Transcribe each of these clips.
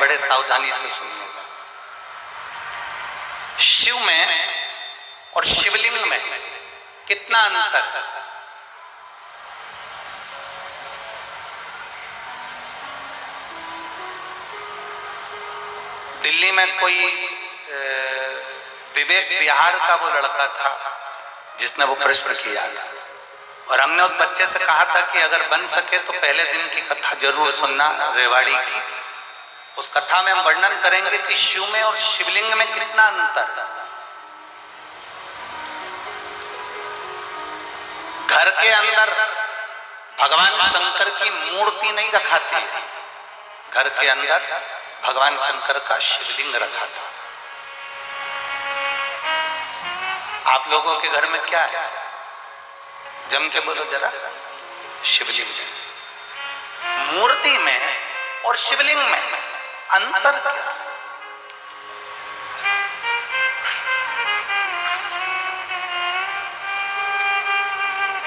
बड़े सावधानी से सुनिएगा। शिव में और शिवलिंग में कितना अंतर है? दिल्ली में कोई विवेक विहार का वो लड़का था जिसने वो प्रश्न किया था, और हमने उस बच्चे से कहा था कि अगर बन सके तो पहले दिन की कथा जरूर सुनना रेवाड़ी की। उस कथा में हम वर्णन करेंगे कि शिव में और शिवलिंग में कितना अंतर है। घर के अंदर भगवान शंकर की मूर्ति नहीं रखाती है, घर के अंदर भगवान शंकर का शिवलिंग रखा था। आप लोगों के घर में क्या है? जम के बोलो जरा। शिवलिंग है। मूर्ति में और शिवलिंग में अंतर क्या है?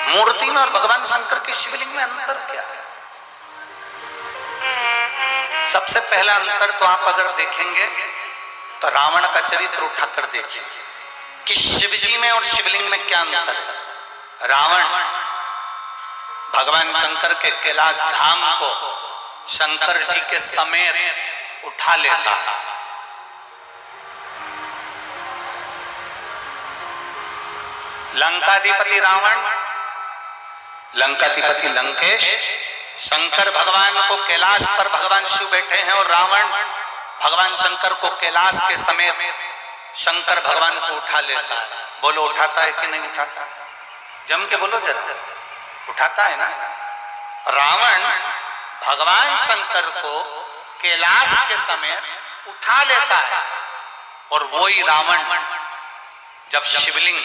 मूर्ति में और भगवान शंकर के शिवलिंग में अंतर क्या है? सबसे पहला अंतर तो आप अगर देखेंगे तो रावण का चरित्र उठाकर देखिए कि शिवजी में और शिवलिंग में क्या अंतर है। रावण भगवान शंकर के कैलाश धाम को शंकर जी के समेत उठा लेता है। लंकाधिपति रावण, लंकाधिपति लंकेश शंकर भगवान को कैलाश पर भगवान शिव बैठे हैं, और रावण भगवान शंकर को कैलाश के समेत शंकर भगवान को उठा लेता है। बोलो उठाता है कि नहीं उठाता? जम के बोलो जरा। उठाता है ना। रावण भगवान शंकर को कैलाश के समेत उठा लेता है, और वही रावण जब शिवलिंग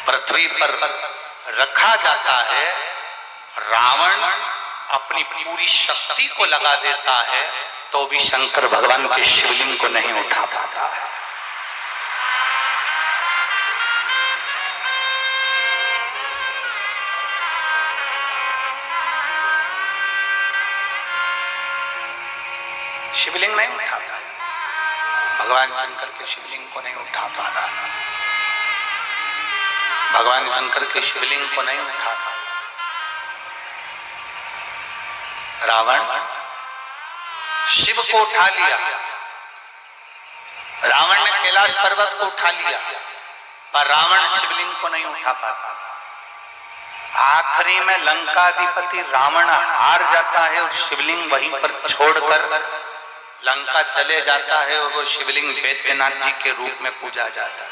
पृथ्वी पर रखा जाता है, रावण अपनी पूरी शक्ति को लगा देता है तो भी शंकर भगवान के शिवलिंग को नहीं उठा पाता है। शिवलिंग नहीं उठा पाया, भगवान शंकर के शिवलिंग को नहीं उठा पाया, भगवान शंकर के शिवलिंग को नहीं उठा पाया। रावण शिव को उठा लिया, रावण ने कैलाश पर्वत को उठा लिया, पर रावण शिवलिंग को नहीं उठा पाता। आखिरी में लंकाधिपति रावण हार जाता है और शिवलिंग वहीं पर छोड़कर लंका चले जाता है, और वो शिवलिंग वैद्यनाथ जी के रूप में पूजा जाता है।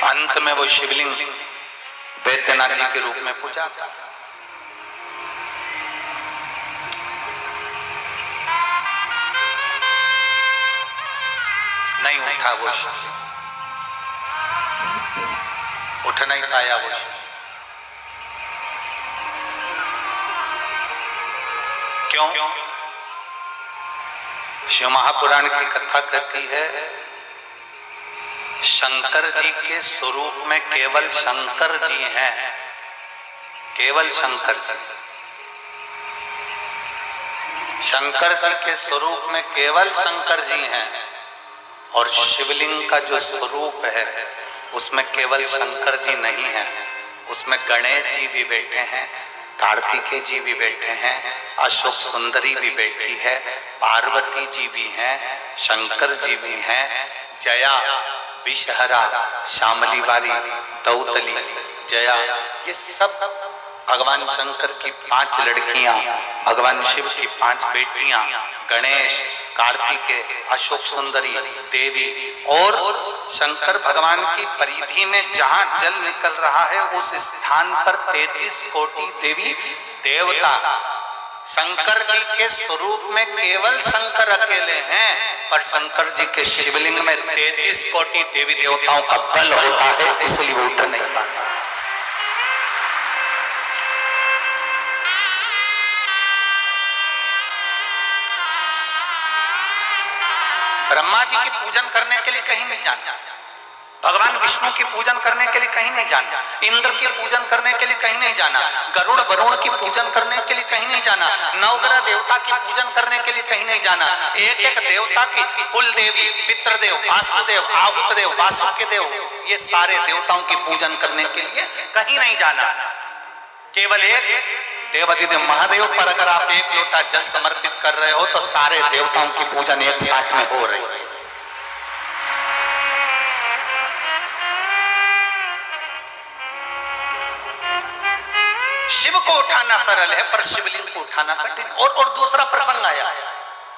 अंत में वो शिवलिंग वैद्यनाथ जी के रूप में पूजा था। नहीं उठा वो शिवलिंग, उठ नहीं पाया वो शिवलिंग। क्यों? शिव महापुराण की कथा कहती है शंकर जी के स्वरूप में केवल शंकर जी हैं, केवल शंकर जी। शंकर जी के स्वरूप में केवल शंकर जी हैं, और शिवलिंग का जो स्वरूप है उसमें केवल शंकर जी नहीं है, उसमें गणेश जी भी बैठे हैं, कार्तिकेय जी भी बैठे हैं, अशोक सुंदरी भी बैठी है, पार्वती जी भी हैं, शंकर जी भी हैं, जया, विषहरा, शामली बारी, दौतली, जया, ये सब भगवान शंकर की 5 लड़कियां, भगवान शिव की 5 बेटियां, गणेश, कार्तिकेय, अशोक सुंदरी, देवी, और शंकर भगवान की परिधि में जहां जल निकल रहा है उस स्थान पर 33 कोटि देवी देवता। शंकर जी के स्वरूप में केवल शंकर अकेले हैं, पर शंकर जी के शिवलिंग में 33 कोटि देवी देवताओं का बल होता है, इसलिए वो उठ नहीं पाता। ब्रह्मा जी की पूजन करने के लिए कहीं नहीं जाना, भगवान विष्णु की पूजन करने के लिए कहीं नहीं जाना, इंद्र की पूजन करने के लिए कहीं नहीं जाना, गरुड़ वरुण की पूजन करने के लिए कहीं नहीं जाना, नवग्रह देवता की पूजन करने के लिए कहीं नहीं जाना। एक एक देवता की, कुल देवी, पितृदेव, वास्तुदेव, आहुतदेव, वासुकी देव, ये सारे देवताओं की पूजन करने के लिए कहीं नहीं जाना। केवल एक देवाधिदेव महादेव पर अगर आप एक लोटा जल समर्पित कर रहे हो तो सारे देवताओं की पूजन एक साथ में हो रही है। शिव को उठाना सरल है पर शिवलिंग को उठाना कठिन। और दूसरा प्रसंग आया,